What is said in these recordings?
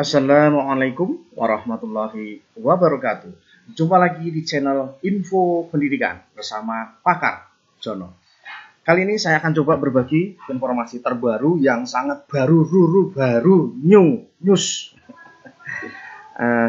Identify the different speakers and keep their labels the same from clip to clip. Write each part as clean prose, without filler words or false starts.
Speaker 1: Assalamualaikum warahmatullahi wabarakatuh. Jumpa lagi di channel Info Pendidikan bersama Pakar Jono. Kali ini saya akan coba berbagi informasi terbaru yang sangat baru news.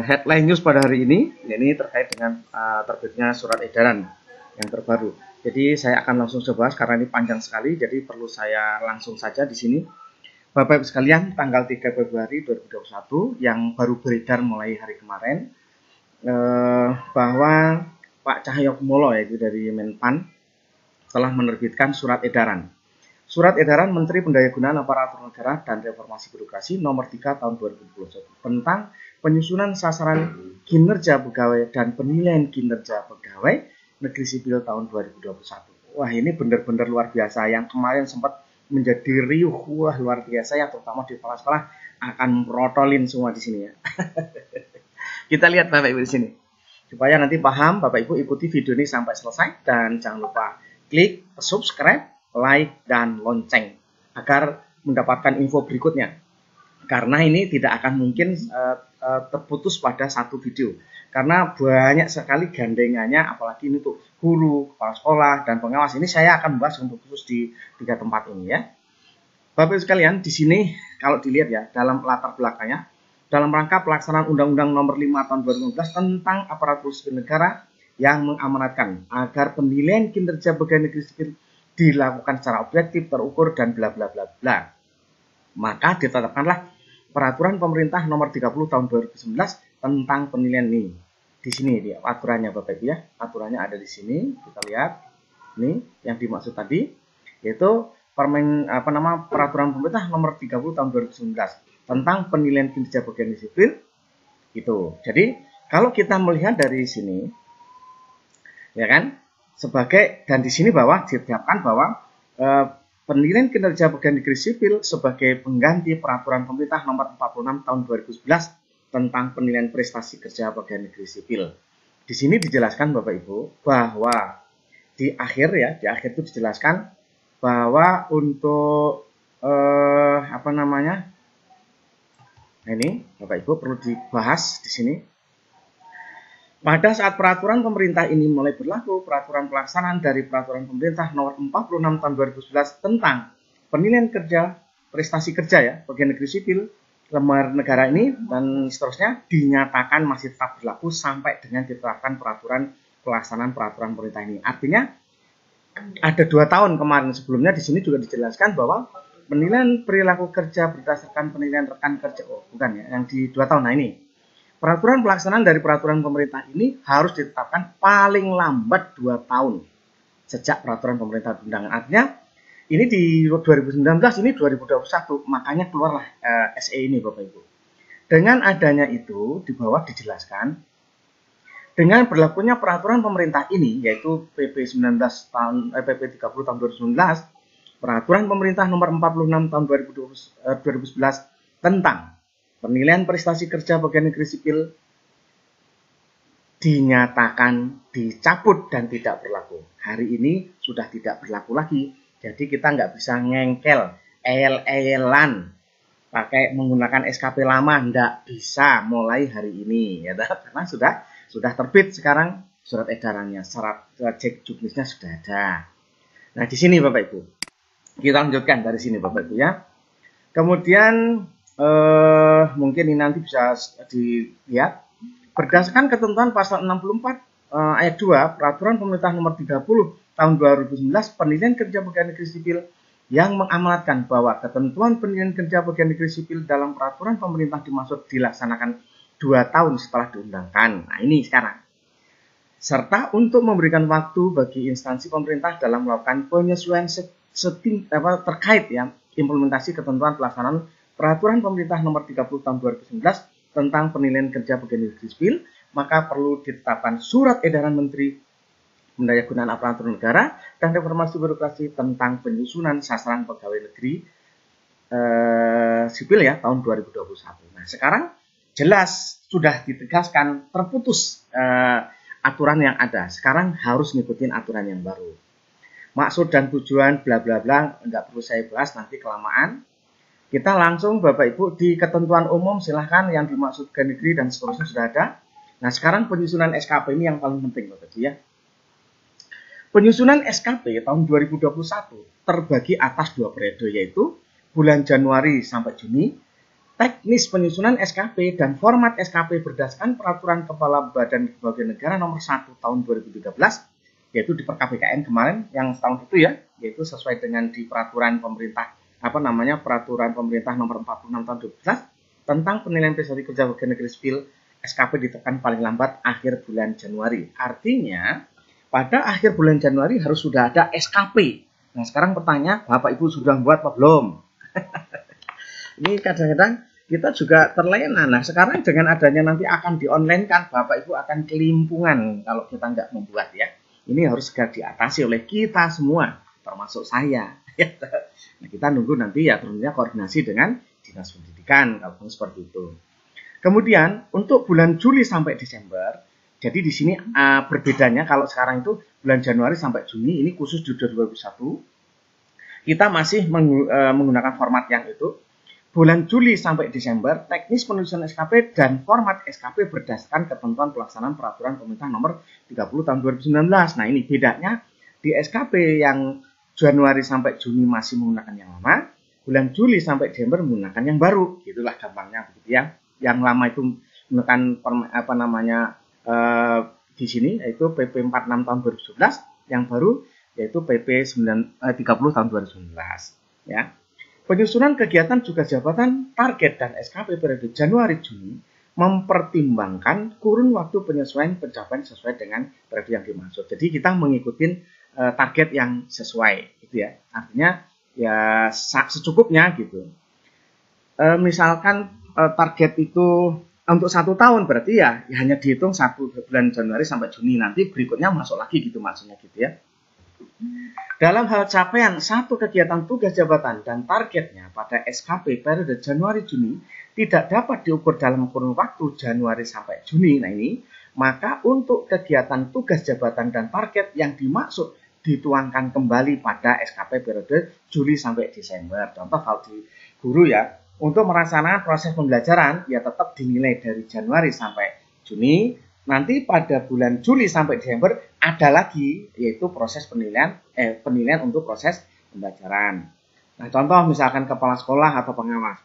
Speaker 1: Headline news pada hari ini terkait dengan terbitnya surat edaran yang terbaru. Jadi saya akan langsung bahas karena ini panjang sekali, jadi perlu saya langsung saja di sini. Bapak Ibu sekalian, tanggal 3 Februari 2021 yang baru beredar mulai hari kemarin, bahwa Pak Cahyokumolo, yaitu dari Menpan, telah menerbitkan surat edaran. Surat edaran Menteri Pendayagunaan Aparatur Negara dan Reformasi Birokrasi nomor 3 tahun 2021 tentang penyusunan sasaran kinerja pegawai dan penilaian kinerja pegawai negeri sipil tahun 2021. Wah, ini benar-benar luar biasa. Yang kemarin sempat menjadi riuh, wah luar biasa ya, terutama di sekolah-sekolah akan merotolin semua di sini ya. Kita lihat Bapak Ibu di sini. Supaya nanti paham, Bapak Ibu ikuti video ini sampai selesai dan jangan lupa klik subscribe, like, dan lonceng agar mendapatkan info berikutnya. Karena ini tidak akan mungkin terputus pada satu video. Karena banyak sekali gandengannya, apalagi ini untuk guru, kepala sekolah, dan pengawas. Ini saya akan membahas untuk khusus di 3 tempat ini ya. Bapak Ibu sekalian, di sini kalau dilihat ya, dalam latar belakangnya, dalam rangka pelaksanaan Undang-Undang Nomor 5 Tahun 2015 tentang aparatur sipil negara yang mengamanatkan agar penilaian kinerja pegawai negeri sipil dilakukan secara objektif, terukur, dan bla bla bla bla. Maka ditetapkanlah Peraturan Pemerintah Nomor 30 Tahun 2019 tentang penilaian ini. Di sini dia aturannya Bapak Ibu ya. Aturannya ada di sini. Kita lihat. Ini yang dimaksud tadi yaitu Peraturan Pemerintah Nomor 30 Tahun 2019 tentang penilaian kinerja pegawai negeri sipil itu. Jadi, kalau kita melihat dari sini ya kan, dan di sini ditetapkan bahwa penilaian kinerja pegawai negeri sipil sebagai pengganti Peraturan Pemerintah Nomor 46 Tahun 2011 tentang penilaian prestasi kerja pegawai negeri sipil. Di sini dijelaskan Bapak Ibu bahwa di akhir itu dijelaskan bahwa untuk ini Bapak Ibu perlu dibahas di sini. Pada saat peraturan pemerintah ini mulai berlaku, peraturan pelaksanaan dari Peraturan Pemerintah Nomor 46 Tahun 2011 tentang penilaian kerja, prestasi kerja ya, pegawai negeri sipil, lembaga negara ini dan seterusnya dinyatakan masih tetap berlaku sampai dengan ditetapkan peraturan pelaksanaan peraturan pemerintah ini. Artinya ada 2 tahun kemarin sebelumnya di sini juga dijelaskan bahwa penilaian perilaku kerja berdasarkan penilaian rekan kerja, yang di 2 tahun. Nah ini peraturan pelaksanaan dari peraturan pemerintah ini harus ditetapkan paling lambat 2 tahun sejak peraturan pemerintah undangan. Artinya ini di 2019, ini 2021, makanya keluarlah SE ini Bapak Ibu. Dengan adanya itu, di bawah dijelaskan, dengan berlakunya peraturan pemerintah ini, yaitu PP 30 tahun 2019, Peraturan Pemerintah Nomor 46 tahun 2011 tentang penilaian prestasi kerja pegawai negeri sipil dinyatakan dicabut dan tidak berlaku. Hari ini sudah tidak berlaku lagi. Jadi kita nggak bisa ngengkel, el-elan, pakai menggunakan SKP lama, nggak bisa mulai hari ini, ya, karena sudah terbit sekarang surat edarannya, syarat cek juknisnya sudah ada. Nah di sini Bapak Ibu, kita lanjutkan dari sini Bapak Ibu ya. Kemudian mungkin ini nanti bisa dilihat berdasarkan ketentuan pasal 64 ayat 2 Peraturan Pemerintah Nomor 30 Tahun 2019 penilaian kerja pegawai negeri sipil yang mengamanatkan bahwa ketentuan penilaian kerja pegawai negeri sipil dalam peraturan pemerintah dimaksud dilaksanakan 2 tahun setelah diundangkan. Nah ini sekarang. Serta untuk memberikan waktu bagi instansi pemerintah dalam melakukan penyesuaian terkait ya implementasi ketentuan pelaksanaan Peraturan Pemerintah Nomor 30 Tahun 2019 tentang penilaian kerja pegawai negeri sipil, maka perlu ditetapkan surat edaran Menteri Pendayagunaan Aparatur Negara dan Reformasi Birokrasi tentang penyusunan sasaran pegawai negeri sipil ya tahun 2021. Nah sekarang jelas sudah ditegaskan terputus aturan yang ada. Sekarang harus ngikutin aturan yang baru. Maksud dan tujuan bla bla bla nggak perlu saya bahas nanti kelamaan. Kita langsung Bapak Ibu di ketentuan umum silahkan yang dimaksud pegawai negeri dan seterusnya sudah ada. Nah sekarang penyusunan SKP ini yang paling penting Bapak Ibu ya. Penyusunan SKP tahun 2021 terbagi atas 2 periode yaitu bulan Januari sampai Juni. Teknis penyusunan SKP dan format SKP berdasarkan Peraturan Kepala Badan Kepegawaian Negara nomor 1 tahun 2013 yaitu di Per-KPKN kemarin yang setahun itu ya, yaitu sesuai dengan di peraturan pemerintah Peraturan Pemerintah nomor 46 tahun 2011 tentang penilaian prestasi kerja pegawai negeri sipil. SKP ditekan paling lambat akhir bulan Januari. Artinya pada akhir bulan Januari harus sudah ada SKP. Nah sekarang pertanyaan, Bapak Ibu sudah buat apa belum? Ini kadang-kadang kita juga terlena. Nah sekarang dengan adanya nanti akan di-online-kan, Bapak Ibu akan kelimpungan kalau kita nggak membuat ya. Ini harus segera diatasi oleh kita semua, termasuk saya. Nah, kita nunggu nanti ya tentunya koordinasi dengan Dinas Pendidikan, kalau seperti itu. Kemudian untuk bulan Juli sampai Desember, jadi di sini berbedanya kalau sekarang itu bulan Januari sampai Juni, ini khusus di 2021, kita masih menggunakan format yang itu. Bulan Juli sampai Desember, teknis penulisan SKP dan format SKP berdasarkan ketentuan pelaksanaan Peraturan Pemerintah Nomor 30 Tahun 2019. Nah ini bedanya di SKP yang Januari sampai Juni masih menggunakan yang lama, bulan Juli sampai Desember menggunakan yang baru. Itulah gampangnya begitu ya. Yang lama itu menggunakan di sini yaitu PP 46 tahun 2011, yang baru yaitu PP 30 tahun 2019 ya. Penyusunan kegiatan tugas jabatan, target dan SKP periode Januari-Juni mempertimbangkan kurun waktu penyesuaian pencapaian sesuai dengan periode yang dimaksud. Jadi kita mengikuti target yang sesuai, gitu ya. Artinya ya secukupnya gitu. Misalkan target itu untuk 1 tahun berarti ya hanya dihitung 1 bulan Januari sampai Juni, nanti berikutnya masuk lagi gitu maksudnya gitu ya. Dalam hal capaian satu kegiatan tugas jabatan dan targetnya pada SKP periode Januari-Juni tidak dapat diukur dalam kurun waktu Januari sampai Juni. Nah ini, maka untuk kegiatan tugas jabatan dan target yang dimaksud dituangkan kembali pada SKP periode Juli sampai Desember. Contoh kalau di guru ya, untuk melaksanakan proses pembelajaran ya tetap dinilai dari Januari sampai Juni. Nanti pada bulan Juli sampai Desember ada lagi yaitu proses penilaian untuk proses pembelajaran. Nah, contoh misalkan kepala sekolah atau pengawas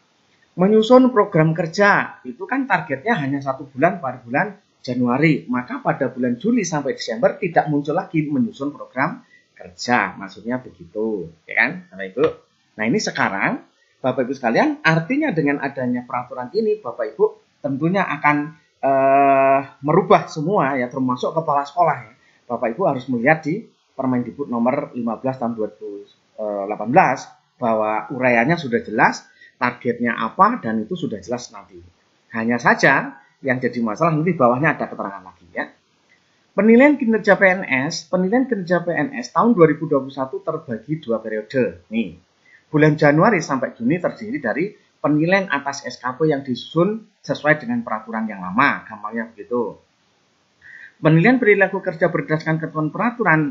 Speaker 1: menyusun program kerja, itu kan targetnya hanya 1 bulan pada bulan Januari, maka pada bulan Juli sampai Desember tidak muncul lagi menyusun program kerja, maksudnya begitu, ya kan, Bapak Ibu. Nah, ini sekarang Bapak Ibu sekalian, artinya dengan adanya peraturan ini Bapak Ibu tentunya akan merubah semua ya, termasuk kepala sekolah ya. Bapak Ibu harus melihat di Permendikbud nomor 15 tahun 2018 bahwa uraiannya sudah jelas, targetnya apa dan itu sudah jelas nanti. Hanya saja yang jadi masalah nanti bawahnya ada keterangan lagi ya. Penilaian kinerja PNS tahun 2021 terbagi 2 periode. Nih, bulan Januari sampai Juni terdiri dari penilaian atas SKP yang disusun sesuai dengan peraturan yang lama, gampangnya begitu. Penilaian perilaku kerja berdasarkan ketentuan peraturan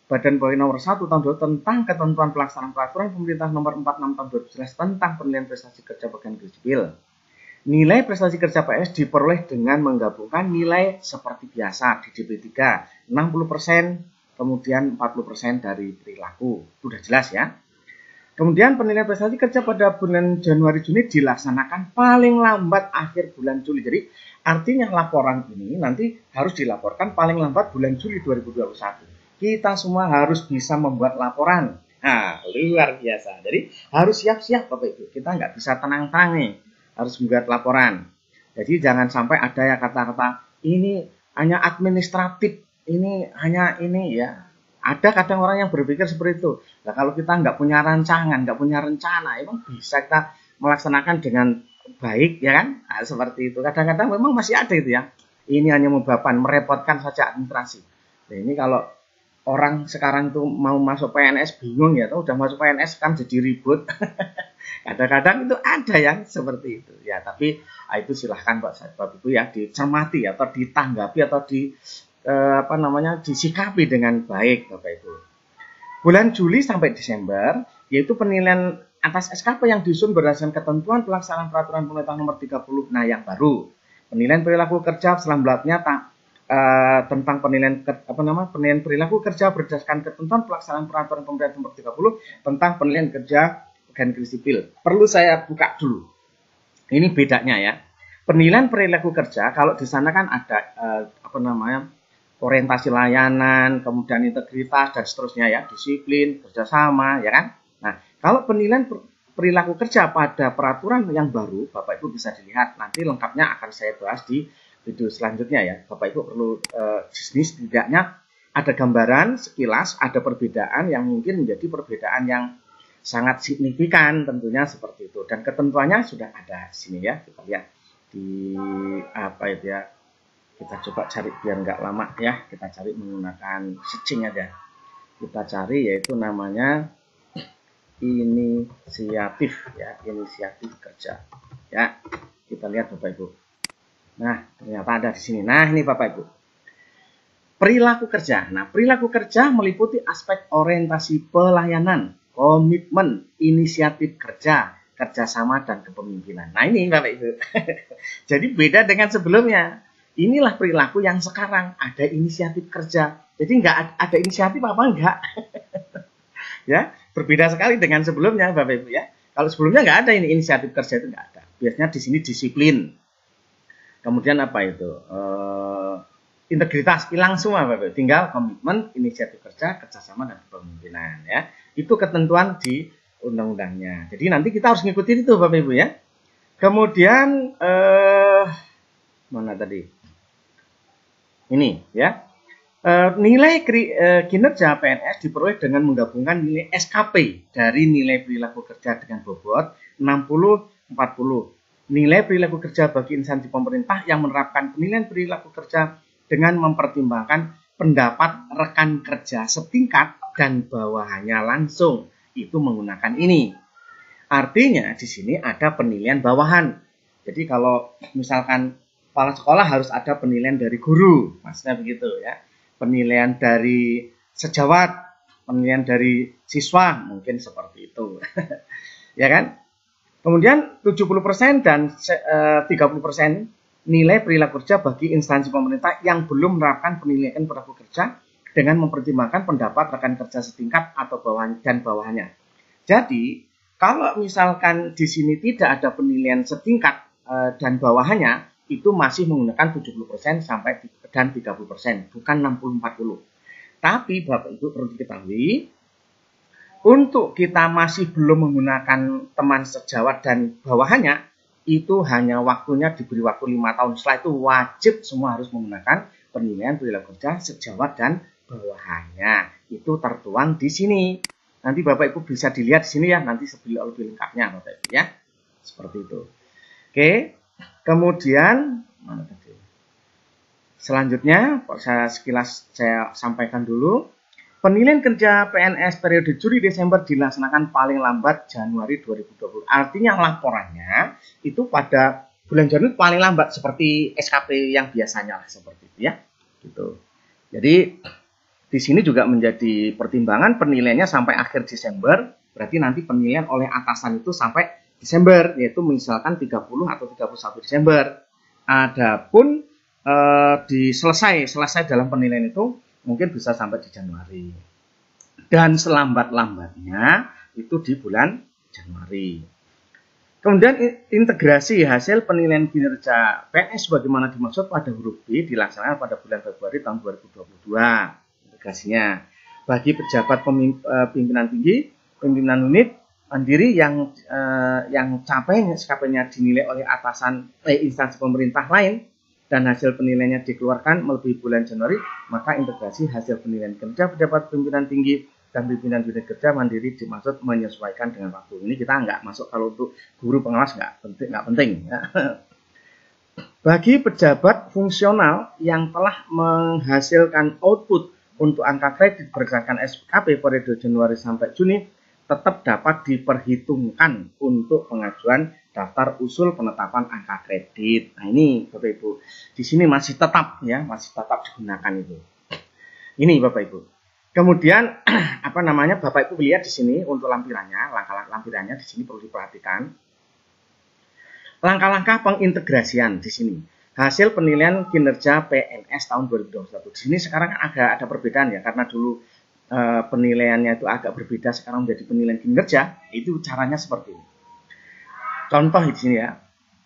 Speaker 1: Badan Kepegawaian nomor 1 tahun 2000 tentang ketentuan pelaksanaan peraturan pemerintah nomor 46 tahun 2011 tentang penilaian prestasi kerja pegawai negeri sipil. Nilai prestasi kerja PNS diperoleh dengan menggabungkan nilai seperti biasa di DP3 60%, kemudian 40% dari perilaku. Sudah jelas ya. Kemudian penilaian prestasi kerja pada bulan Januari-Juni dilaksanakan paling lambat akhir bulan Juli. Jadi artinya laporan ini nanti harus dilaporkan paling lambat bulan Juli 2021. Kita semua harus bisa membuat laporan. Nah, luar biasa. Jadi harus siap-siap Bapak Ibu. Kita nggak bisa tenang-tenang nih. Harus membuat laporan. Jadi jangan sampai ada ya kata-kata ini hanya administratif, ini hanya ini ya. Ada kadang orang yang berpikir seperti itu. Nah, kalau kita nggak punya rancangan, nggak punya rencana, emang bisa kita melaksanakan dengan baik, ya kan? Nah, seperti itu. Kadang-kadang memang masih ada itu ya. Ini hanya membeban, merepotkan saja administrasi. Nah, ini kalau orang sekarang tuh mau masuk PNS bingung ya, tuh udah masuk PNS kan jadi ribut. Kadang-kadang itu ada yang seperti itu. Ya, tapi itu silahkan Bapak Ibu ya dicermati atau ditanggapi atau disikapi dengan baik Bapak Ibu. Bulan Juli sampai Desember yaitu penilaian atas SKP yang disusun berdasarkan ketentuan pelaksanaan peraturan pemerintah nomor 30. Nah, yang baru penilaian perilaku kerja selanjutnya tentang penilaian penilaian perilaku kerja berdasarkan ketentuan pelaksanaan peraturan pemerintah nomor 30 tentang penilaian kerja pegawai negeri sipil. Perlu saya buka dulu. Ini bedanya ya. Penilaian perilaku kerja kalau di sana kan ada orientasi layanan, kemudian integritas dan seterusnya ya, disiplin, kerjasama ya kan. Nah, kalau penilaian perilaku kerja pada peraturan yang baru, Bapak Ibu bisa dilihat nanti lengkapnya akan saya bahas di video selanjutnya ya. Bapak Ibu perlu setidaknya ada gambaran sekilas, ada perbedaan yang mungkin menjadi perbedaan yang sangat signifikan tentunya seperti itu. Dan ketentuannya sudah ada di sini ya. Kita lihat di apa itu ya. Kita coba cari biar nggak lama ya. Kita cari menggunakan searching aja. Kita cari yaitu namanya inisiatif ya, inisiatif kerja. Ya, kita lihat Bapak Ibu. Nah, ternyata ada di sini. Nah, ini Bapak Ibu. Perilaku kerja. Nah, perilaku kerja meliputi aspek orientasi pelayanan, komitmen, inisiatif kerja, kerjasama dan kepemimpinan. Nah, ini Bapak Ibu. Jadi beda dengan sebelumnya. Inilah perilaku yang sekarang ada inisiatif kerja. Jadi nggak ada inisiatif apa enggak? Ya, berbeda sekali dengan sebelumnya Bapak Ibu ya. Kalau sebelumnya nggak ada ini inisiatif kerja itu nggak ada. Biasanya di sini disiplin. Kemudian apa itu? Integritas hilang semua Bapak Ibu. Tinggal komitmen, inisiatif kerja, kerjasama dan kepemimpinan ya. Itu ketentuan di undang-undangnya. Jadi nanti kita harus ngikutin itu Bapak Ibu ya. Kemudian mana tadi? Ini ya. Nilai kinerja PNS diperoleh dengan menggabungkan nilai SKP dari nilai perilaku kerja dengan bobot 60-40. Nilai perilaku kerja bagi instansi pemerintah yang menerapkan penilaian perilaku kerja dengan mempertimbangkan pendapat rekan kerja setingkat dan bawahannya langsung. Itu menggunakan ini. Artinya di sini ada penilaian bawahan. Jadi kalau misalkan kepala sekolah harus ada penilaian dari guru, maksudnya begitu ya. Penilaian dari sejawat, penilaian dari siswa, mungkin seperti itu. Ya kan? Kemudian 70% dan 30% nilai perilaku kerja bagi instansi pemerintah yang belum menerapkan penilaian perilaku kerja dengan mempertimbangkan pendapat rekan kerja setingkat atau bawahannya. Jadi, kalau misalkan di sini tidak ada penilaian setingkat dan bawahannya, itu masih menggunakan 70% sampai dan 30%, bukan 60-40. Tapi Bapak Ibu perlu diketahui, untuk kita masih belum menggunakan teman sejawat dan bawahannya, itu hanya waktunya diberi waktu 5 tahun. Setelah itu wajib semua harus menggunakan penilaian perilaku kerja sejawat dan bawahannya. Itu tertuang di sini. Nanti Bapak Ibu bisa dilihat di sini ya, nanti lebih lengkapnya Bapak Ibu ya. Seperti itu. Oke. Kemudian mana tadi? Selanjutnya, sekilas saya sampaikan dulu. Penilaian kerja PNS periode Juli Desember dilaksanakan paling lambat Januari 2020. Artinya laporannya itu pada bulan Januari paling lambat seperti SKP yang biasanya lah seperti itu ya. Gitu. Jadi di sini juga menjadi pertimbangan penilaiannya sampai akhir Desember. Berarti nanti penilaian oleh atasan itu sampai Desember, yaitu misalkan 30 atau 31 Desember. Adapun selesai dalam penilaian itu mungkin bisa sampai di Januari. Dan selambat-lambatnya itu di bulan Januari. Kemudian integrasi hasil penilaian kinerja PNS sebagaimana dimaksud pada huruf B dilaksanakan pada bulan Februari tahun 2022. Integrasinya bagi pejabat pimpinan tinggi, pimpinan unit mandiri yang SKP-nya dinilai oleh atasan instansi pemerintah lain dan hasil penilaiannya dikeluarkan melebihi bulan Januari, maka integrasi hasil penilaian kerja pejabat pimpinan tinggi dan pimpinan unit kerja mandiri dimaksud menyesuaikan dengan waktu. Ini kita nggak masuk kalau untuk guru pengawas nggak penting. Ya. Bagi pejabat fungsional yang telah menghasilkan output untuk angka kredit berdasarkan SKP periode Januari sampai Juni, tetap dapat diperhitungkan untuk pengajuan daftar usul penetapan angka kredit. Nah ini Bapak Ibu, di sini masih tetap digunakan itu. Ini Bapak Ibu. Kemudian apa namanya, Bapak Ibu lihat di sini untuk lampirannya, langkah-langkah lampirannya di sini perlu diperhatikan. Langkah-langkah pengintegrasian di sini. Hasil penilaian kinerja PNS tahun 2021. Di sini sekarang ada perbedaan ya, karena dulu penilaiannya itu agak berbeda, sekarang menjadi penilaian kinerja. Itu caranya seperti ini. Contoh di sini ya.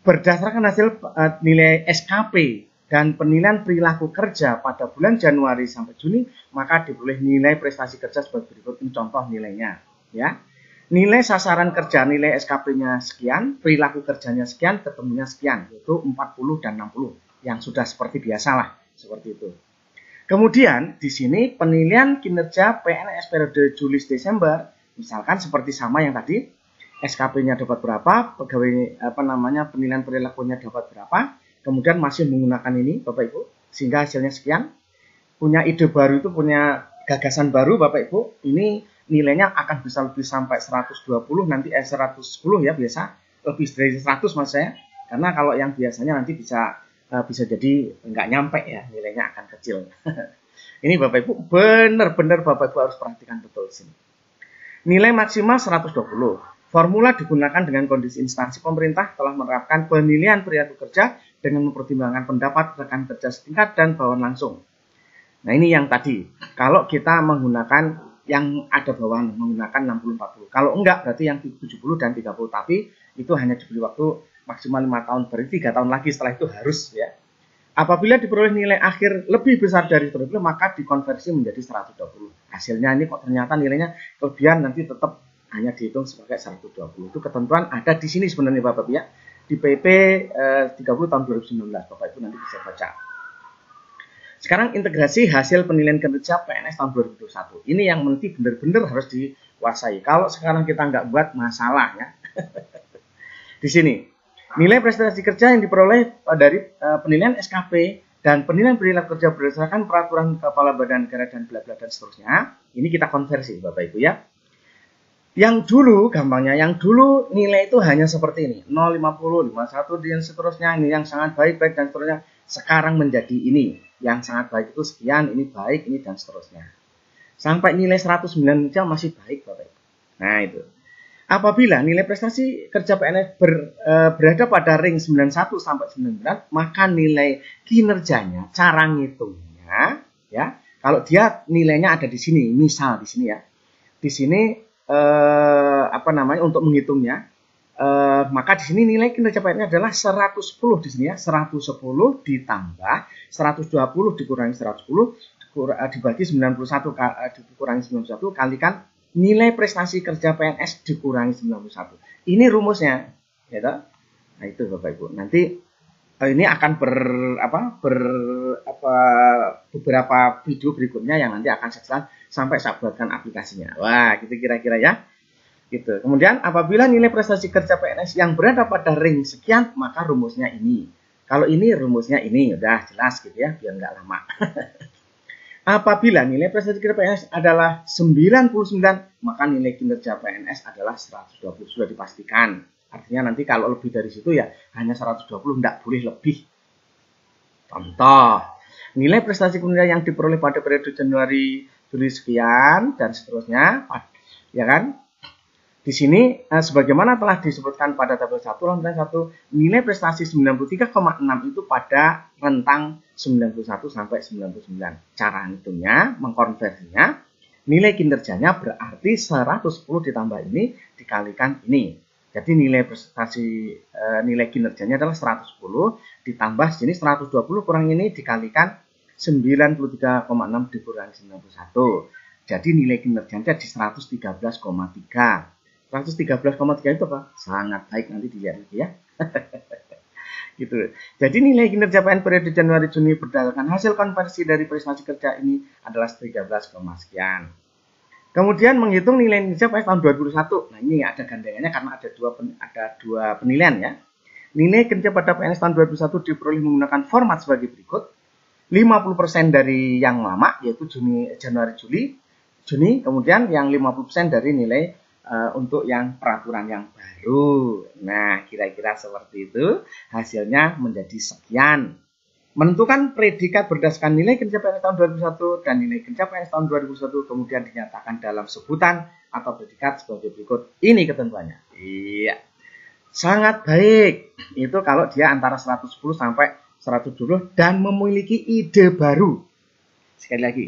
Speaker 1: Berdasarkan hasil nilai SKP dan penilaian perilaku kerja pada bulan Januari sampai Juni, maka diperoleh nilai prestasi kerja sebagai berikut. Ini contoh nilainya, ya. Nilai sasaran kerja, nilai SKP-nya sekian, perilaku kerjanya sekian, ketemunya sekian, yaitu 40 dan 60, yang sudah seperti biasalah, seperti itu. Kemudian di sini penilaian kinerja PNS periode Juli-Desember, misalkan seperti sama yang tadi, SKP-nya dapat berapa, pegawai penilaian perilakunya dapat berapa, kemudian masih menggunakan ini Bapak Ibu, sehingga hasilnya sekian. Punya ide baru itu, punya gagasan baru Bapak Ibu, ini nilainya akan bisa lebih sampai 120 nanti 110 ya, biasa lebih dari 100 mas saya, karena kalau yang biasanya nanti bisa jadi nggak nyampe ya, nilainya akan kecil. Ini Bapak Ibu benar-benar Bapak Ibu harus perhatikan betul di sini. Nilai maksimal 120. Formula digunakan dengan kondisi instansi pemerintah telah menerapkan penilaian perilaku kerja dengan mempertimbangkan pendapat rekan kerja setingkat dan bawahan langsung. Nah ini yang tadi, kalau kita menggunakan yang ada bawahan, menggunakan 60-40. Kalau enggak berarti yang 70 dan 30, tapi itu hanya diberi waktu maksimal 5 tahun, berarti 3 tahun lagi setelah itu harus ya. Apabila diperoleh nilai akhir lebih besar dari 120, maka dikonversi menjadi 120. Hasilnya ini kok ternyata nilainya kelebihan, nanti tetap hanya dihitung sebagai 120. Itu ketentuan ada di sini sebenarnya Bapak ya. Di PP 30 tahun 2019. Bapak Ibu nanti bisa baca. Sekarang integrasi hasil penilaian kinerja PNS tahun 2021. Ini yang nanti benar-benar harus dikuasai. Kalau sekarang kita nggak buat masalah ya. Di sini nilai prestasi kerja yang diperoleh dari penilaian SKP dan penilaian perilaku kerja berdasarkan peraturan kepala badan negara dan bla bla dan seterusnya. Ini kita konversi Bapak Ibu ya. Yang dulu, gampangnya, yang dulu nilai itu hanya seperti ini. 0, 50, 51, dan seterusnya. Ini yang sangat baik-baik dan seterusnya. Sekarang menjadi ini. Yang sangat baik itu sekian, ini baik, ini dan seterusnya. Sampai nilai 109 saja masih baik, Bapak. Nah, itu. Apabila nilai prestasi kerja PNS berada pada ring 91 sampai 99, maka nilai kinerjanya, cara ngitungnya, ya. Kalau dia nilainya ada di sini, misal di sini ya. Di sini untuk menghitungnya, maka di sini nilai kinerja PNS adalah 110 di sini ya, 110 ditambah 120 dikurangi 110 dibagi 91 dikurangi 91 kalikan nilai prestasi kerja PNS dikurangi 91. Ini rumusnya, ya toh? Nah itu Bapak Ibu. Nanti ini akan beberapa video berikutnya yang nanti akan saya sampai saya buatkan aplikasinya. Wah, gitu kira-kira ya. Gitu. Kemudian apabila nilai prestasi kerja PNS yang berada pada ring sekian, maka rumusnya ini. Kalau ini rumusnya ini, udah jelas gitu ya, biar nggak lama. Apabila nilai prestasi kerja PNS adalah 99, maka nilai kinerja PNS adalah 120, sudah dipastikan. Artinya nanti kalau lebih dari situ ya hanya 120, tidak boleh lebih. Contoh, nilai prestasi kinerja yang diperoleh pada periode Januari Juli sekian dan seterusnya, ya kan? Di sini sebagaimana telah disebutkan pada tabel 1 lantai 1, nilai prestasi 93,6 itu pada rentang 91 sampai 99. Cara hitungnya, mengkonversinya, nilai kinerjanya berarti 110 ditambah ini dikalikan ini. Jadi nilai prestasi nilai kinerjanya adalah 110 ditambah sini 120 kurang ini dikalikan 93,6 dikurangi 91. Jadi nilai kinerjanya di 113,3. 113,3 itu apa? Sangat baik, nanti dilihat ya. Gitu. Jadi nilai kinerja PN periode Januari Juni berdasarkan hasil konversi dari prestasi kerja ini adalah 13, sekian. Kemudian menghitung nilai kinerja PNS tahun 2021. Nah ini ada gandengannya karena ada dua penilaian ya. Nilai kinerja pada PNS tahun 2021 diperoleh menggunakan format sebagai berikut. 50% dari yang lama yaitu Januari Juni, kemudian yang 50% dari nilai untuk yang peraturan yang baru. Nah kira-kira seperti itu, hasilnya menjadi sekian. menentukan predikat berdasarkan nilai kinerja PNS tahun 2001 dan nilai kinerja PNS tahun 2001 kemudian dinyatakan dalam sebutan atau predikat sebagai berikut. Ini ketentuannya. Iya. Sangat baik. Itu kalau dia antara 110 sampai 120 dan memiliki ide baru. Sekali lagi.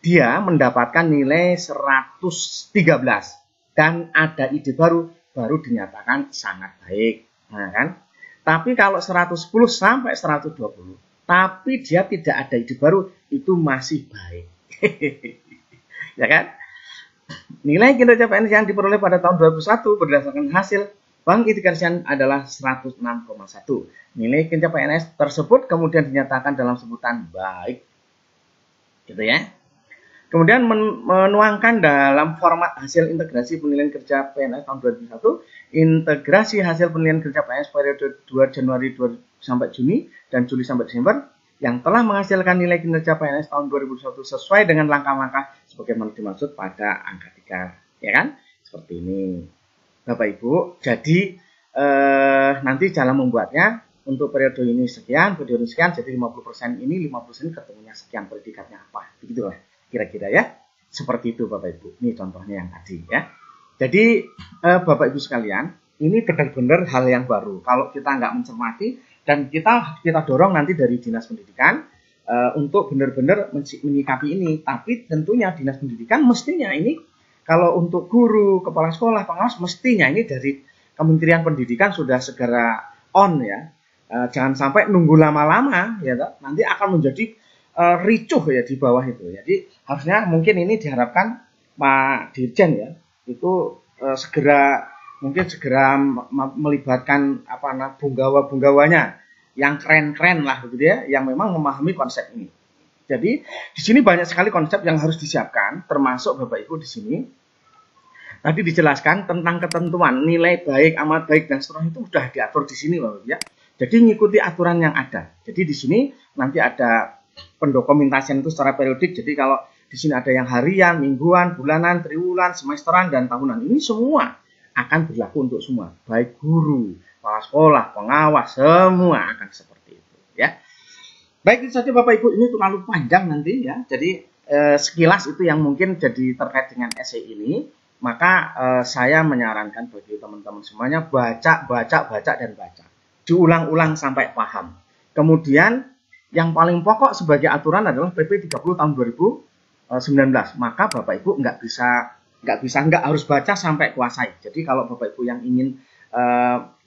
Speaker 1: Dia mendapatkan nilai 113 dan ada ide baru dinyatakan sangat baik. Nah, kan? Tapi kalau 110 sampai 120 tapi dia tidak ada ide baru, itu masih baik. Ya kan? Nilai kinerja PNS yang diperoleh pada tahun 2001 berdasarkan hasil Bank Indikasian adalah 106,1. Nilai kinerja PNS tersebut kemudian dinyatakan dalam sebutan baik. Gitu ya. Kemudian menuangkan dalam format hasil integrasi penilaian kerja PNS tahun 2001, integrasi hasil penilaian kerja PNS periode 2 Januari sampai Juni dan Juli sampai Desember yang telah menghasilkan nilai kinerja PNS tahun 2001 sesuai dengan langkah-langkah sebagaimana dimaksud pada angka 3, ya kan? Seperti ini. Bapak Ibu, jadi nanti cara membuatnya untuk periode ini sekian, periode ini sekian, jadi 50% ini 50% ketemunya sekian, predikatnya apa, begitulah kira-kira ya. Seperti itu Bapak Ibu. Ini contohnya yang tadi ya. Jadi Bapak Ibu sekalian, ini benar-benar hal yang baru. Kalau kita nggak mencermati dan kita dorong nanti dari Dinas Pendidikan untuk benar-benar menyikapi ini. Tapi tentunya Dinas Pendidikan mestinya ini kalau untuk guru, kepala sekolah, pengawas mestinya ini dari Kementerian Pendidikan sudah segera on ya. Jangan sampai nunggu lama-lama ya, nanti akan menjadi ricuh ya di bawah itu. Jadi harusnya mungkin ini diharapkan Pak Dirjen ya itu segera melibatkan punggawa-punggawanya yang keren-keren lah begitu ya, yang memang memahami konsep ini. Jadi di sini banyak sekali konsep yang harus disiapkan, termasuk Bapak Ibu di sini tadi dijelaskan tentang ketentuan nilai baik, amat baik dan seterusnya itu sudah diatur di sini Bapak Ibu ya. Jadi ngikuti aturan yang ada. Jadi di sini nanti ada pendokumentasian itu secara periodik. Jadi kalau di sini ada yang harian, mingguan, bulanan, triwulan, semesteran dan tahunan. Ini semua akan berlaku untuk semua, baik guru, kepala sekolah, pengawas, semua akan seperti itu ya. Baik, itu saja Bapak Ibu, ini terlalu panjang nanti ya. Jadi sekilas itu yang mungkin jadi terkait dengan essay ini. Maka saya menyarankan bagi teman-teman semuanya baca dan baca. Diulang-ulang sampai paham. Kemudian yang paling pokok sebagai aturan adalah PP 30 tahun 2019. Maka Bapak Ibu nggak harus baca sampai kuasai. Jadi kalau Bapak Ibu yang ingin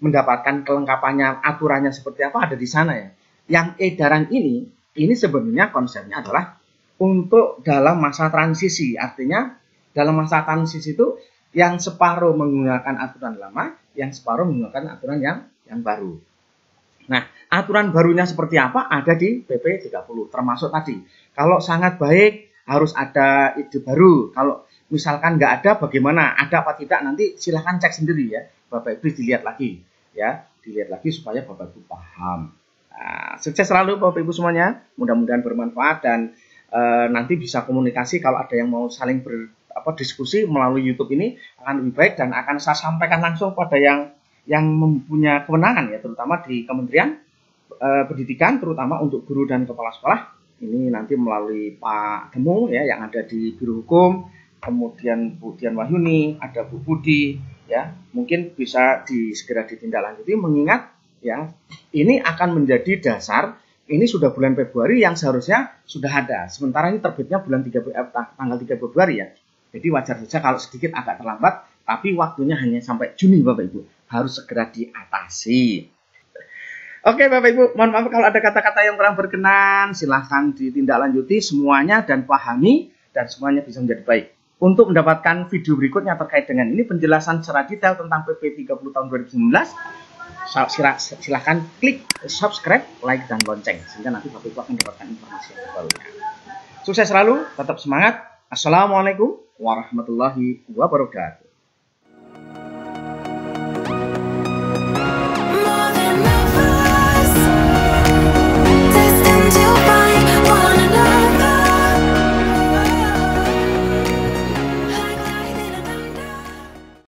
Speaker 1: mendapatkan kelengkapannya, aturannya seperti apa ada di sana ya. Yang edaran ini sebenarnya konsepnya adalah untuk dalam masa transisi. Artinya dalam masa transisi itu yang separuh menggunakan aturan lama, yang separuh menggunakan aturan yang baru. Nah, aturan barunya seperti apa ada di PP 30, termasuk tadi. Kalau sangat baik harus ada ide baru. Kalau misalkan nggak ada bagaimana, ada apa tidak nanti silahkan cek sendiri ya. Bapak Ibu dilihat lagi ya, supaya Bapak Ibu paham. Nah, sukses selalu Bapak Ibu semuanya, mudah-mudahan bermanfaat dan nanti bisa komunikasi kalau ada yang mau saling berdiskusi melalui YouTube ini akan lebih baik dan akan saya sampaikan langsung pada yang mempunyai kewenangan ya, terutama di Kementerian Pendidikan, terutama untuk guru dan kepala sekolah. Ini nanti melalui Pak Gemu ya yang ada di Biro Hukum, kemudian Bu Dian Wahyuni, ada Bu Budi ya, mungkin bisa segera ditindaklanjuti mengingat ya ini akan menjadi dasar. Ini sudah bulan Februari yang seharusnya sudah ada. Sementara ini terbitnya tanggal 3 Februari ya. Jadi wajar saja kalau sedikit agak terlambat, tapi waktunya hanya sampai Juni Bapak Ibu. Harus segera diatasi. Oke Bapak Ibu, mohon maaf kalau ada kata-kata yang kurang berkenan, silahkan ditindaklanjuti semuanya dan pahami dan semuanya bisa menjadi baik. Untuk mendapatkan video berikutnya terkait dengan ini penjelasan secara detail tentang PP 30 tahun 2019, silahkan klik subscribe, like, dan lonceng sehingga nanti Bapak Ibu akan mendapatkan informasi yang terbarunya. Sukses selalu, tetap semangat. Assalamualaikum warahmatullahi wabarakatuh.